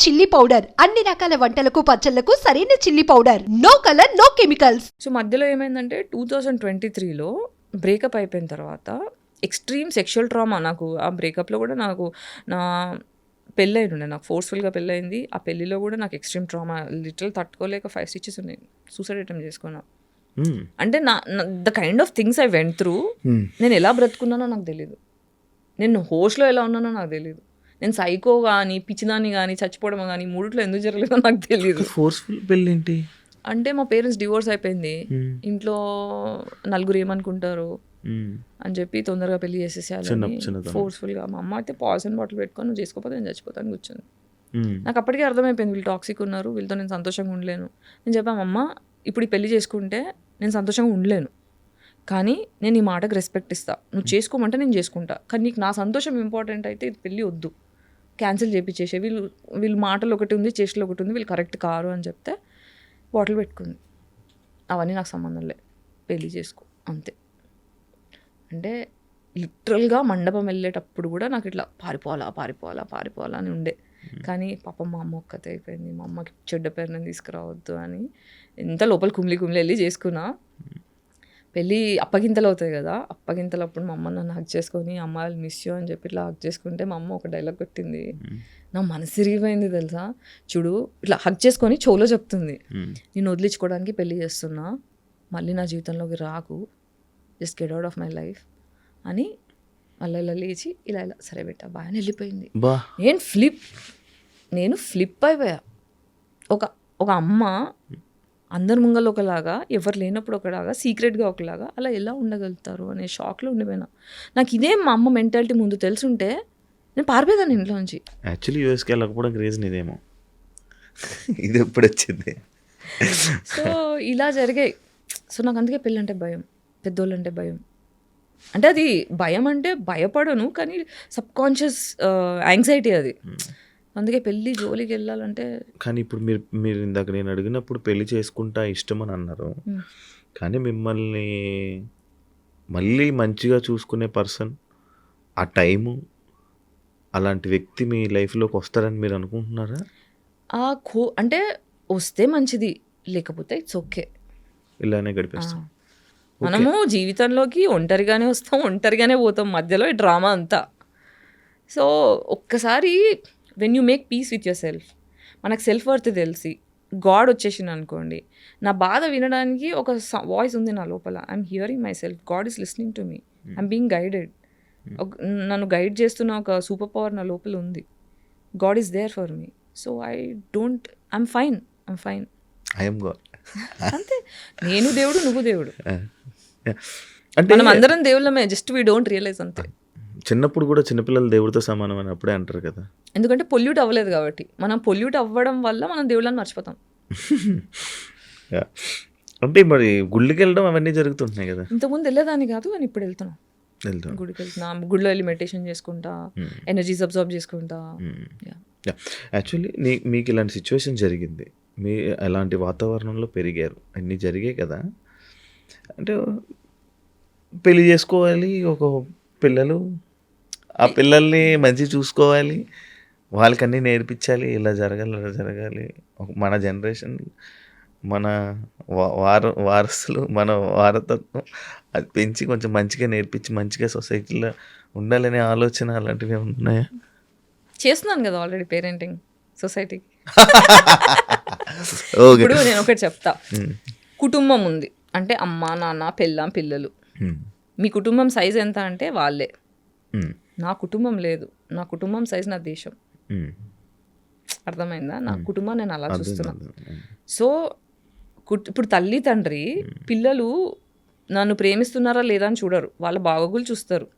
Chilli powder అన్ని రకాల వంటలకు పచ్చళ్లకు సరైన chilli powder. No colour no chemicals. So మధ్యలో ఏమైందంటే 2023లో బ్రేకప్ అయిపోయిన తర్వాత ఎక్స్ట్రీమ్ సెక్షువల్ ట్రామా. నాకు ఆ బ్రేకప్లో కూడా నాకు నా పెళ్ళి ఉండే, నాకు ఫోర్స్ఫుల్గా పెళ్ళయింది. ఆ పెళ్ళిలో కూడా నాకు ఎక్స్ట్రీమ్ ట్రామా లిటరల్ తట్టుకోలేక 5 స్టిచెస్ ఉన్నాయి. సూసైడ్ అటెంప్ట్ చేసుకున్నా. అంటే the kind of things I went through, నేను ఎలా బ్రతుకున్నానో నాకు తెలీదు, నేను హోస్ట్లో ఎలా ఉన్నానో నాకు తెలీదు, నేను సైకో కానీ పిచ్చిదాన్ని కానీ చచ్చిపోవడం కానీ మూడిట్లో ఎందుకు జరగలేదో నాకు తెలియదు. ఫోర్స్ఫుల్ పెళ్ళి ఏంటి అంటే మా పేరెంట్స్ డివోర్స్ అయిపోయింది, ఇంట్లో నలుగురు ఏమనుకుంటారు అని చెప్పి తొందరగా పెళ్లి చేసేసేయాలి ఫోర్స్ఫుల్గా. మా అమ్మ అయితే పాయిజన్ బాటిల్ పెట్టుకొని నువ్వు చేసుకోకపోతే నేను చచ్చిపోతాను కూర్చొని. నాకు అప్పటికే అర్థమైపోయింది వీళ్ళు టాక్సిక్ ఉన్నారు, వీళ్ళతో నేను సంతోషంగా ఉండలేను. నేను చెప్పాను అమ్మ ఇప్పుడు ఈ పెళ్లి చేసుకుంటే నేను సంతోషంగా ఉండలేను, కానీ నేను ఈ మాటకు రెస్పెక్ట్ ఇస్తా, నువ్వు చేసుకోమంటే నేను చేసుకుంటా, కానీ నీకు నా సంతోషం ఇంపార్టెంట్ అయితే ఇది పెళ్ళి వద్దు, క్యాన్సిల్ చేయించేసే. వీళ్ళు మాటలు ఒకటి ఉంది చేష్టలు ఒకటి ఉంది, వీళ్ళు కరెక్ట్ కారు అని చెప్తే బాటిల్ పెట్టుకుంది. అవన్నీ నాకు సంబంధం లే, పెళ్ళి చేసుకో అంతే. అంటే లిటరల్గా మండపం వెళ్ళేటప్పుడు కూడా నాకు ఇట్లా పారిపోవాలా అని ఉండే. కానీ పాపం మా అమ్మ ఒక్కతే అయిపోయింది, మా అమ్మకి చెడ్డ పేరుని తీసుకురావద్దు అని ఎంత లోపల కుమిలి వెళ్ళి చేసుకున్నా. పెళ్ళి అప్పగింతలు అవుతాయి కదా, అప్పగింతలప్పుడు మా అమ్మ నన్ను హక్ చేసుకొని అమ్మాయిలు మిస్ యూ అని చెప్పి ఇట్లా హక్ చేసుకుంటే మా అమ్మ ఒక డైలాగ్ కొట్టింది, నా మనసు తిరిగిపోయింది తెలుసా. చూడు ఇట్లా హక్ చేసుకొని చెవులో చెప్తుంది, నేను వదిలించుకోవడానికి పెళ్ళి చేస్తున్నా, మళ్ళీ నా జీవితంలోకి రాకు, just get out of my life అని మళ్ళీ ఇలా లేచి ఇలా సరే బెట్టా బాగా వెళ్ళిపోయింది. నేను ఫ్లిప్ అయిపోయా. ఒక అమ్మ అందరి ముంగలు ఒకలాగా, ఎవరు లేనప్పుడు ఒకలాగా, సీక్రెట్గా ఒకలాగా అలా ఎలా ఉండగలుగుతారు అనే షాక్లో ఉండిపోయినా. నాకు ఇదే మా అమ్మ మెంటాలిటీ ముందు తెలుసుంటే నేను పారిపోయేదాన్ని ఇంట్లో నుంచి. యాక్చువల్లీ యూఎస్కి వెళ్ళకపోవడానికి రీజన్ ఇదేమో, ఇది ఎప్పుడు వచ్చింది. సో ఇలా జరిగాయి. సో నాకు అందుకే పెళ్ళి అంటే భయం, పెద్దోళ్ళు అంటే భయం. అంటే అది భయం అంటే భయపడను, కానీ సబ్కాన్షియస్ యాంగ్జైటీ అది. అందుకే పెళ్ళి జోలికి వెళ్ళాలంటే. కానీ ఇప్పుడు మీరు ఇందాక నేను అడిగినప్పుడు పెళ్లి చేసుకుంటా ఇష్టం అని అన్నారు, కానీ మిమ్మల్ని మళ్ళీ మంచిగా చూసుకునే పర్సన్, ఆ టైము, అలాంటి వ్యక్తి మీ లైఫ్లోకి వస్తారని మీరు అనుకుంటున్నారా? అంటే వస్తే మంచిది, లేకపోతే ఇట్స్ ఓకే, ఇలానే గడిపేస్తాం. మనము జీవితంలోకి ఒంటరిగానే వస్తాం, ఒంటరిగానే పోతాం, మధ్యలో ఈ డ్రామా అంతా. సో ఒక్కసారి when you make peace with your self, మనకు సెల్ఫ్ వర్త్ తెలిసి గాడ్ వచ్చేసింది అనుకోండి, నా బాధ వినడానికి ఒక వాయిస్ ఉంది నా లోపల, I'm hearing myself, God is listening to me, I'm being guided. నన్ను గైడ్ చేస్తున్న ఒక సూపర్ పవర్ నా లోపల ఉంది, God is there for me. So I'm fine I'm God. అంతే, నేను దేవుడు నువ్వు దేవుడు, మనం అందరం దేవుళ్ళమే, జస్ట్ వీ డోంట్ రియలైజ్ అంతే. చిన్నప్పుడు కూడా చిన్నపిల్లలు దేవుడితో సమానం అని అప్పుడే అంటారు కదా, ఎందుకంటే పొల్యూట్ అవ్వలేదు కాబట్టి. మనం పొల్యూట్ అవ్వడం వల్ల మనం దేవుళ్ళని మర్చిపోతాం. అంటే మరి గుళ్ళకి వెళ్ళడం అవన్నీ జరుగుతుంటున్నాయి కదా. ఇంతకుముందు వెళ్ళేదాన్ని కాదు, కానీ ఇప్పుడు వెళ్తున్నాం. గుడికి వెళ్తున్నా, గుడిలో వెళ్ళి మెడిటేషన్ చేసుకుంటా, ఎనర్జీస్ అబ్జర్వ్ చేసుకుంటా. యాక్చువల్లీ మీకు ఇలాంటి సిచ్యువేషన్ జరిగింది, మీ అలాంటి వాతావరణంలో పెరిగారు, అన్నీ జరిగాయి కదా. అంటే పెళ్లి చేసుకోవాలి, ఒక పిల్లలు, ఆ పిల్లల్ని మంచి చూసుకోవాలి, వాళ్ళకన్నీ నేర్పించాలి, ఇలా జరగాలి. మన జనరేషన్, మన వారసులు, మన వారతత్వం అది పెంచి కొంచెం మంచిగా నేర్పించి మంచిగా సొసైటీలో ఉండాలనే ఆలోచన అలాంటివి ఉన్నాయా? చేస్తున్నాను కదా ఆల్రెడీ పేరెంటింగ్ సొసైటీకి. ఇప్పుడు నేను ఒకటి చెప్తా, కుటుంబం ఉంది అంటే అమ్మ నాన్న పెళ్ళాం పిల్లలు. మీ కుటుంబం సైజ్ ఎంత అంటే వాళ్ళే. నా కుటుంబం లేదు, నా కుటుంబం సైజ్ నా దేశం. అర్థమైందా? నా కుటుంబం నేను అలా చూస్తున్నా. సో ఇప్పుడు తల్లి తండ్రి పిల్లలు నన్ను ప్రేమిస్తున్నారా లేదా అని చూడరు, వాళ్ళ బాగోగులు చూస్తారు.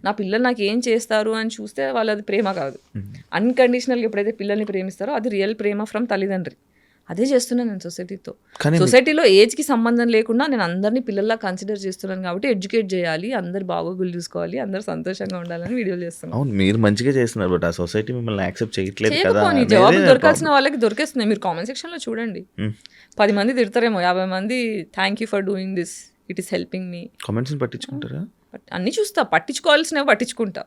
నా పిల్లలు నాకు ఏం చేస్తారు అని చూస్తే వాళ్ళది ప్రేమ కాదు. అన్కండిషనల్గా ఎప్పుడైతే పిల్లల్ని ప్రేమిస్తారో అది రియల్ ప్రేమ ఫ్రమ్ తల్లిదండ్రి. అదే చేస్తున్నాను నేను సొసైటీతో. సొసైటీలో ఏజ్కి సంబంధం లేకుండా నేను అందరినీ పిల్లల్లా కన్సిడర్ చేస్తున్నాను కాబట్టి ఎడ్యుకేట్ చేయాలి, అందరు బాగోగులు చూసుకోవాలి, అందరు సంతోషంగా ఉండాలని వీడియోలు చేస్తున్నాను. అవును, మీరు మంచిగా చేస్తున్నారు, బట్ ఆ సొసైటీ మిమ్మల్ని యాక్సెప్ట్ చేయట్లేదు కదా. జవాబు దొరకాల్సిన వాళ్ళకి దొరికేస్తున్నాయి. మీరు కామెంట్ సెక్షన్లో చూడండి, 10 మంది తిడతారేమో, 50 మంది thank you for doing this, it is helping me. Comments పట్టించుకుంటారా? అన్నీ చూస్తా, పట్టించుకోవాల్సినవి పట్టించుకుంటా.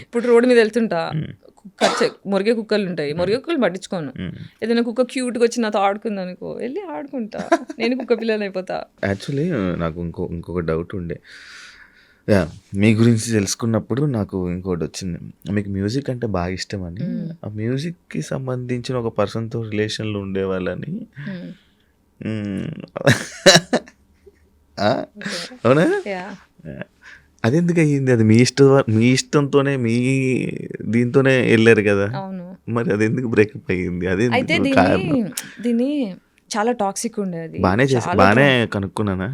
ఇప్పుడు రోడ్డు మీద వెళ్తుంటా, మురిగే కుక్కలు ఉంటాయి, మురిగే కుక్కలు పట్టించుకోను. ఏదైనా కుక్క క్యూట్గా వచ్చి నాతో ఆడుకుంది అనుకో, వెళ్ళి ఆడుకుంటా, నేను కుక్క పిల్లని అయిపోతా. యాక్చువల్లీ నాకు ఇంకొక డౌట్ ఉండే, మీ గురించి తెలుసుకున్నప్పుడు నాకు ఇంకోటి వచ్చింది. మీకు మ్యూజిక్ అంటే బాగా ఇష్టం అని, ఆ మ్యూజిక్కి సంబంధించిన ఒక పర్సన్తో రిలేషన్లో ఉండేవాళ్ళని. అవునా? అది ఎందుకు అయ్యింది? అది మీ ఇష్టంతోనే మీ దీంతోనే వెళ్ళారు కదా, మరి అది ఎందుకు బ్రేకప్ అయ్యింది? అదే అయితే దీన్ని చాలా టాక్సిక్ ఉండేది. బాగానే కనుక్కున్నానా?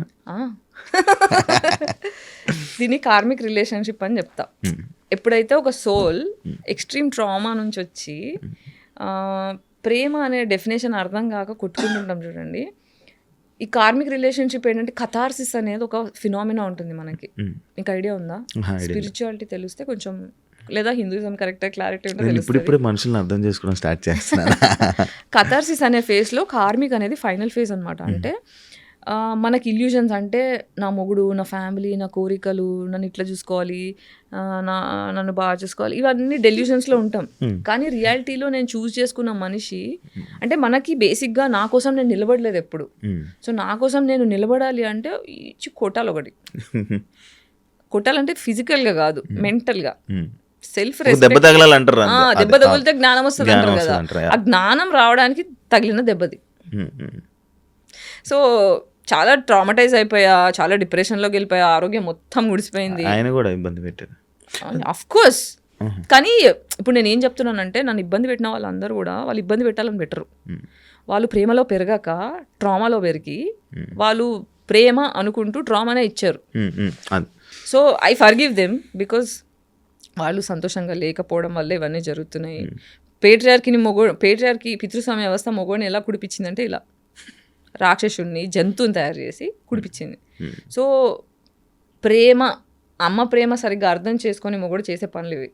దీన్ని కార్మిక్ రిలేషన్షిప్ అని చెప్తా. ఎప్పుడైతే ఒక సోల్ ఎక్స్ట్రీమ్ ట్రామా నుంచి వచ్చి ప్రేమ అనే డెఫినేషన్ అర్థం కాక కొట్టుకుంటుంటాం చూడండి, ఈ కార్మిక్ రిలేషన్షిప్ ఏంటంటే కథార్సిస్ అనేది ఒక ఫినామినా ఉంటుంది మనకి. మీకు ఐడియా ఉందా? స్పిరిచువాలిటీ తెలిస్తే కొంచెం, లేదా హిందూయిజం కరెక్ట్ క్లారిటీ ఉంటే ఇప్పుడు మనుషులను అర్థం చేసుకోవడం స్టార్ట్ చేస్తున్నాను. కథార్సిస్ అనే ఫేజ్లో కార్మిక్ అనేది ఫైనల్ ఫేజ్ అనమాట. అంటే మనకి ఇల్యూజన్స్, అంటే నా మొగుడు, నా ఫ్యామిలీ, నా కోరికలు, నన్ను ఇట్లా చూసుకోవాలి, నన్ను బాగా చూసుకోవాలి, ఇవన్నీ డెల్యూషన్స్లో ఉంటాం. కానీ రియాలిటీలో నేను చూస్ చేసుకున్న మనిషి, అంటే మనకి బేసిక్గా నా కోసం నేను నిలబడలేదు ఎప్పుడు. సో నా కోసం నేను నిలబడాలి అంటే ఇచ్చి కొట్టాలి ఒకటి. కొట్టాలంటే ఫిజికల్గా కాదు, మెంటల్గా. సెల్ఫ్ దెబ్బ తగలాలంటారు. దెబ్బ తగిలితే జ్ఞానం వస్తుంది అంటారు కదా, ఆ జ్ఞానం రావడానికి తగిలిన దెబ్బది. సో చాలా ట్రామటైజ్ అయిపోయా, చాలా డిప్రెషన్లోకి వెళ్ళిపోయా, ఆరోగ్యం మొత్తం గుడిసిపోయింది. ఆయన కూడా ఇబ్బంది పెట్టారు అఫ్ కోర్స్. కానీ ఇప్పుడు నేను ఏం చెప్తున్నానంటే, నన్ను ఇబ్బంది పెట్టిన వాళ్ళందరూ కూడా వాళ్ళు ఇబ్బంది పెట్టాలని పెట్టరు. వాళ్ళు ప్రేమలో పెరగాక ట్రామాలో పెరిగి వాళ్ళు ప్రేమ అనుకుంటూ ట్రామానే ఇచ్చారు. So I forgive them, because వాళ్ళు సంతోషంగా లేకపోవడం వల్ల ఇవన్నీ జరుగుతున్నాయి. పేట్రియార్కి పితృస్వామ్య వ్యవస్థ మొగోడిని ఎలా కుడిపించిందంటే, ఇలా రాక్షసుడిని, జంతువుని తయారు చేసి కుడిపించింది. సో ప్రేమ, అమ్మ ప్రేమ సరిగ్గా అర్థం చేసుకొని మొగుడు చేసే పనులు ఇవి.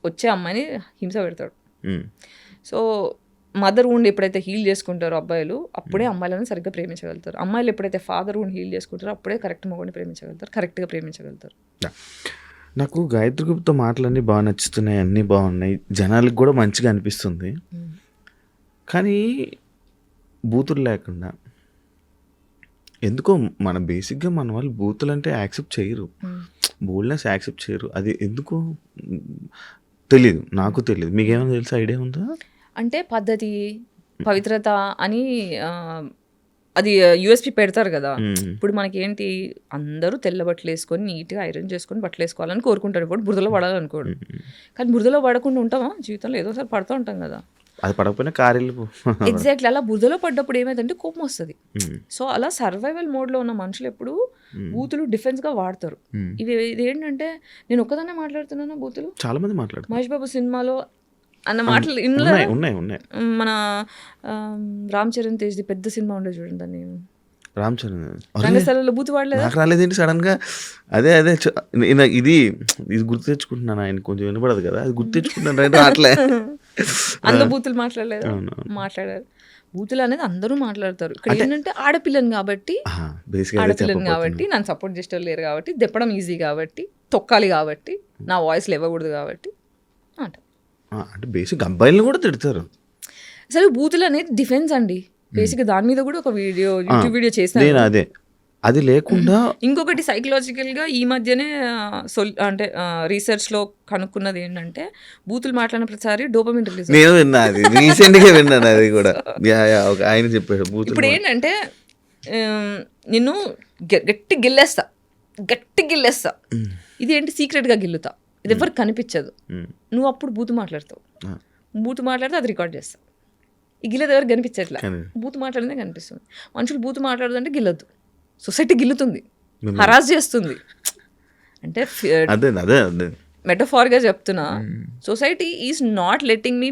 వచ్చే అమ్మాయిని హింస పెడతాడు. సో మదర్ ఉండి ఎప్పుడైతే హీల్ చేసుకుంటారో అబ్బాయిలు, అప్పుడే అమ్మాయిలను సరిగ్గా ప్రేమించగలుగుతారు. అమ్మాయిలు ఎప్పుడైతే ఫాదర్ ఉండి హీల్ చేసుకుంటారో అప్పుడే కరెక్ట్ మొగుడిని ప్రేమించగలుగుతారు, కరెక్ట్గా ప్రేమించగలుగుతారు. నాకు గాయత్రి గ్రూప్తో మాటలన్నీ బాగా నచ్చుతున్నాయి, అన్నీ బాగున్నాయి, జనాలకు కూడా మంచిగా అనిపిస్తుంది. కానీ బూతులు లేకుండా ఎందుకో మన బేసిక్గా మన వాళ్ళు బూతులు అంటే యాక్సెప్ట్ చేయరు, బోల్డ్నెస్ యాక్సెప్ట్ చేయరు. అది ఎందుకో తెలీదు, నాకు తెలియదు. మీకేమైనా తెలుసా? ఐడియా ఉందా? అంటే పద్ధతి, పవిత్రత అని అది యూఎస్పీ పెడతారు కదా. ఇప్పుడు మనకి ఏంటి, అందరూ తెల్ల బట్టలు వేసుకొని నీట్గా ఐరన్ చేసుకొని బట్టలు వేసుకోవాలని కోరుకుంటారు. ఇప్పుడు బురదలో పడాలనుకోడు. కానీ బురదలో పడకుండా ఉంటామా జీవితంలో? ఏదో ఒకసారి పడుతూ ఉంటాం కదా. అది పడకపోయినా కారెళ్ళిపో. ఎగ్జాక్ట్లీ. అలా బురదలో పడ్డప్పుడు ఏమైందంటే కోపం వస్తుంది. సో అలా సర్వైవల్ మోడ్లో ఉన్న మనుషులు ఎప్పుడు బూతులు డిఫెన్స్గా వాడతారు. ఇది ఏంటంటే, నేను ఒక్కదాన్నే మాట్లాడుతున్నాను బూతులు, చాలా మంది మాట్లాడుతారు. మహేష్ బాబు సినిమాలో అన్న మాటలు ఉన్నాయి. మన రామ్ చరణ్ తేజ్ది పెద్ద సినిమా ఉండే చూడండి, దాన్ని రామ్ చరణ్ రంగస్థలంలో బూతు వాడలేదు. నాకు రాలేదేంటి సడన్ గా? అదే ఇది గుర్తు తెచ్చుకుంటున్నాను. ఆయన కొంచెం వినపడదు కదా, అది గుర్తు తెచ్చుకుంటున్నాను. అట్లే అందులో బూతులు మాట్లాడారు. బూతులు అనేది అందరూ మాట్లాడతారు. ఇక్కడ ఏంటంటే ఆడపిల్లని కాబట్టి నన్ను సపోర్ట్ చేసేవాళ్ళు లేరు కాబట్టి, దెప్పడం ఈజీ కాబట్టి, తొక్కాలి కాబట్టి, నా వాయిస్ లేవకూడదు కాబట్టి అంటే బేసిక్ అబ్బాయిలను కూడా తిడతారు. అసలు బూతులు అనేది డిఫెన్స్ అండి. బేసిక్ దాని మీద కూడా ఒక యూట్యూబ్ వీడియో చేశాను. అదే అది లేకుండా ఇంకొకటి సైకలాజికల్గా ఈ మధ్యనే అంటే రీసెర్చ్లో కనుక్కున్నది ఏంటంటే, బూతులు మాట్లాడిన ప్రతిసారి డోపమిన్ రిలీజ్. నేను విన్నా, అది రీసెంట్గా విన్నాను. అది కూడా ఆయన చెప్పాడు. ఇప్పుడు ఏంటంటే, నిన్ను గట్టి గిల్లేస్తా. ఇది ఏంటి, సీక్రెట్గా గిల్లుతా, ఇది ఎవరికి కనిపించదు. నువ్వు అప్పుడు బూతు మాట్లాడతావు. బూతు మాట్లాడితే అది రికార్డ్ చేస్తావు. ఈ గిల్లదు ఎవరికి కనిపించట్లా, బూతు మాట్లాడితే కనిపిస్తుంది. మనుషులు బూతు మాట్లాడదంటే గిల్లద్దు, సొసైటీ గిల్లుతుంది, హరాస్ చేస్తుంది. అంటే మెటఫార్గా చెప్తున్నా, సొసైటీ ఈజ్ నాట్ లెట్టింగ్ మీ.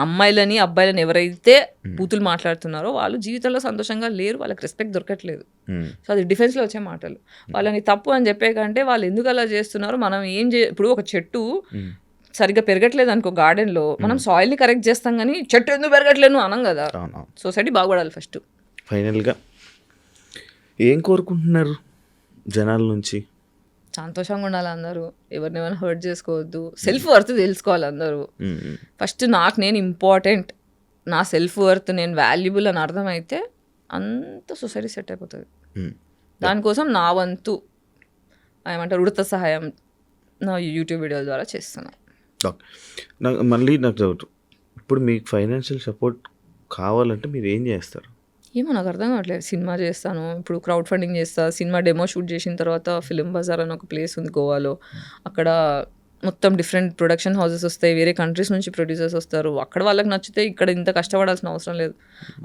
అమ్మాయిలని అబ్బాయిలని ఎవరైతే బూతులు మాట్లాడుతున్నారో వాళ్ళు జీవితంలో సంతోషంగా లేరు, వాళ్ళకి రెస్పెక్ట్ దొరకట్లేదు. సో అది డిఫెన్స్లో వచ్చే మాటలు. వాళ్ళని తప్పు అని చెప్పే కంటే వాళ్ళు ఎందుకు అలా చేస్తున్నారో మనం ఇప్పుడు ఒక చెట్టు సరిగ్గా పెరగట్లేదు అనుకో గార్డెన్లో, మనం సాయిల్ని కరెక్ట్ చేస్తాం కానీ చెట్టు ఎందుకు పెరగట్లేదు అనం కదా. సొసైటీ బాగుపడాలి ఫస్ట్. ఫైనల్గా ఏం కోరుకుంటున్నారు జనాల నుంచి? సంతోషంగా ఉండాలి అందరూ, ఎవరినైనా హర్ట్ చేసుకోవద్దు, సెల్ఫ్ వర్త్ తెలుసుకోవాలి అందరూ. ఫస్ట్ నాకు నేను ఇంపార్టెంట్, నా సెల్ఫ్ వర్త్ నేను వాల్యుబుల్ అని అర్థమైతే అంత సొసైటీ సెట్ అయిపోతుంది. దానికోసం నా వంతు ఏమంటారు ఉడత సహాయం నా యూట్యూబ్ వీడియోల ద్వారా చేస్తున్నా. నాకు డౌట్, ఇప్పుడు మీకు ఫైనాన్షియల్ సపోర్ట్ కావాలంటే మీరు ఏం చేస్తారు? ఏమో నాకు అర్థం కావట్లేదు. సినిమా చేస్తాను, ఇప్పుడు క్రౌడ్ ఫండింగ్ చేస్తాను. సినిమా డెమో షూట్ చేసిన తర్వాత ఫిలిం బజార్ అని ఒక ప్లేస్ ఉంది గోవాలో, అక్కడ మొత్తం డిఫరెంట్ ప్రొడక్షన్ హౌసెస్ వస్తాయి, వేరే కంట్రీస్ నుంచి ప్రొడ్యూసర్స్ వస్తారు. అక్కడ వాళ్ళకి నచ్చితే ఇక్కడ ఇంత కష్టపడాల్సిన అవసరం లేదు.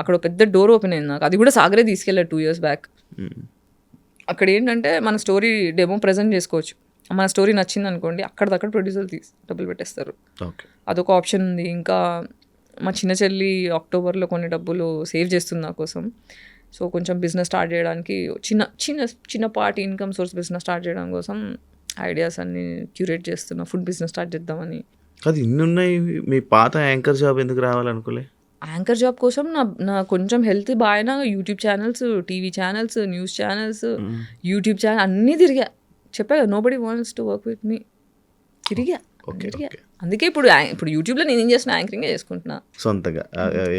అక్కడ పెద్ద డోర్ ఓపెన్ అయింది నాకు, అది కూడా సాగరే తీసుకెళ్ళాడు 2 years బ్యాక్. అక్కడ ఏంటంటే మన స్టోరీ డెమో ప్రజెంట్ చేసుకోవచ్చు, మన స్టోరీ నచ్చింది అనుకోండి అక్కడిదక్కడ ప్రొడ్యూసర్ డబ్బులు పెట్టేస్తారు. అదొక ఆప్షన్ ఉంది. ఇంకా మా చిన్న చెల్లి అక్టోబర్లో కొన్ని డబ్బులు సేవ్ చేస్తుంది నా కోసం. సో కొంచెం బిజినెస్ స్టార్ట్ చేయడానికి చిన్నపాటి ఇన్కమ్ సోర్స్ బిజినెస్ స్టార్ట్ చేయడం కోసం ఐడియాస్ అన్ని క్యూరేట్ చేస్తున్నా. ఫుడ్ బిజినెస్ స్టార్ట్ చేద్దామని. అది ఇన్ని ఉన్నాయి, మీ పాత యాంకర్ జాబ్ ఎందుకు రావాలనుకోలే? యాంకర్ జాబ్ కోసం నా కొంచెం హెల్త్ బాగా YouTube channels, TV channels, news channels, YouTube channel అన్నీ తిరిగా. చెప్పా కదా, nobody wants to work with me. తిరిగా. అందుకే ఇప్పుడు యూట్యూబ్లో నేను ఏం చేస్తున్నా, యాంకరింగే చేసుకుంటున్నా సొంతగా,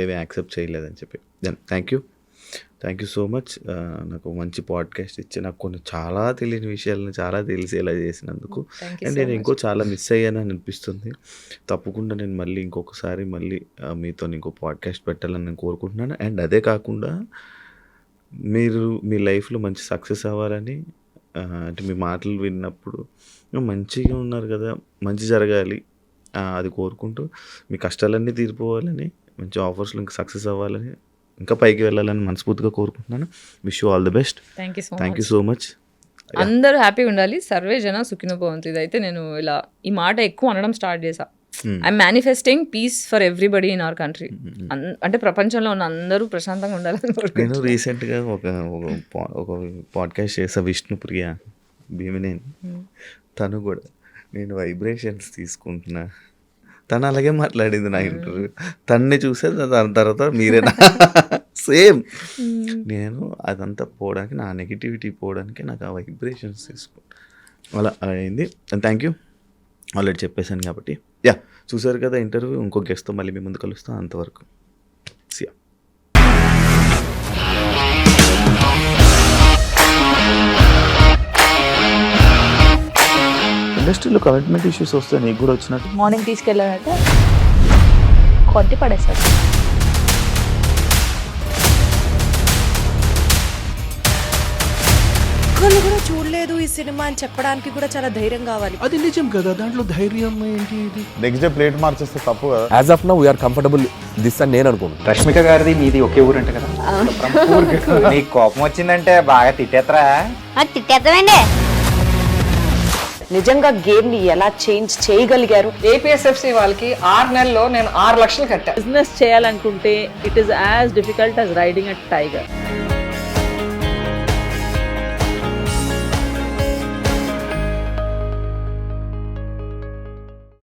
ఏమీ యాక్సెప్ట్ చేయలేదని చెప్పి. Then thank you so much. నాకు మంచి పాడ్కాస్ట్ ఇచ్చి నాకు కొన్ని చాలా తెలియని విషయాలను చాలా తెలిసేలా చేసినందుకు. అండ్ నేను ఇంకో చాలా మిస్ అయ్యానని అనిపిస్తుంది. తప్పకుండా నేను మళ్ళీ ఇంకొకసారి మీతో ఇంకో పాడ్కాస్ట్ పెట్టాలని నేను కోరుకుంటున్నాను. అండ్ అదే కాకుండా మీరు మీ లైఫ్లో మంచి సక్సెస్ అవ్వాలని, అంటే మీ మాటలు విన్నప్పుడు మంచిగా ఉన్నారు కదా, మంచి జరగాలి అది కోరుకుంటూ, మీ కష్టాలన్నీ తీరిపోవాలని, మంచి ఆఫర్స్లో ఇంకా సక్సెస్ అవ్వాలని, ఇంకా పైకి వెళ్ళాలని మనస్ఫూర్తిగా కోరుకుంటున్నాను. Wish you all the best. Thank you so much. అందరూ హ్యాపీగా ఉండాలి. సర్వే జన సుఖినో భవంతు. ఇదైతే నేను ఇలా ఈ మాట ఎక్కువ అనడం స్టార్ట్ చేశా. I'm manifesting peace for everybody in our country. అంటే ప్రపంచంలో ఉన్న అందరూ ప్రశాంతంగా ఉండాలని. నేను రీసెంట్గా ఒక పాడ్కాస్ట్ చేసా, విష్ణుప్రియ భీమినేని. తను కూడా నేను వైబ్రేషన్స్ తీసుకుంటున్నా, తను అలాగే మాట్లాడింది నా ఇంటర్వ్యూ. తన్ని చూసే దాని తర్వాత మీరేనా సేమ్. నేను అదంతా పోవడానికి, నా నెగిటివిటీ పోవడానికి నాకు ఆ వైబ్రేషన్స్ తీసుకుంటా అలా అయింది. థ్యాంక్ యూ, ఆల్రెడీ చెప్పేశాను కాబట్టి. చూసారు కదా ఇంటర్వ్యూ. ఇంకో గెస్ట్తో మళ్ళీ మీ ముందు కలుస్తాను. అంతవరకు సియా. ఇండస్ట్రీలో కమిట్మెంట్ ఇష్యూస్ వస్తే నీకు కూడా వచ్చినట్టు? మార్నింగ్ తీసుకెళ్ళానంటే కొట్టి పడేస్తారు. ఒక్కళ్ళు కూడా చూడలేదు ఈ సినిమా అని చెప్పడానికి కూడా చాలా ధైర్యం కావాలి. అది నిజం కదా, దాంట్లో ధైర్యం ఏంటి? నెక్స్ట్ డే ప్లేట్ మార్చేస్తే తప్పు కదా. As of now we're comfortable this అని నేను అనుకుంటున్నాను. రష్మిక గారిది మీది ఒకే ఊరు అంట కదా. నీకు కోపం వచ్చిందంటే బాగా తిట్టేత్తరా? తిట్టేద్దామండి. నిజంగా గేమ్ ని ఎలా చేంజ్ చేయగలిగారు? ఏపీఎస్ఎఫ్సి వాళ్ళకి 6 నెలల్లో నేను 6 లక్షలు కట్టా. బిజినెస్ చేయాలనుకుంటే it is as difficult as riding a tiger.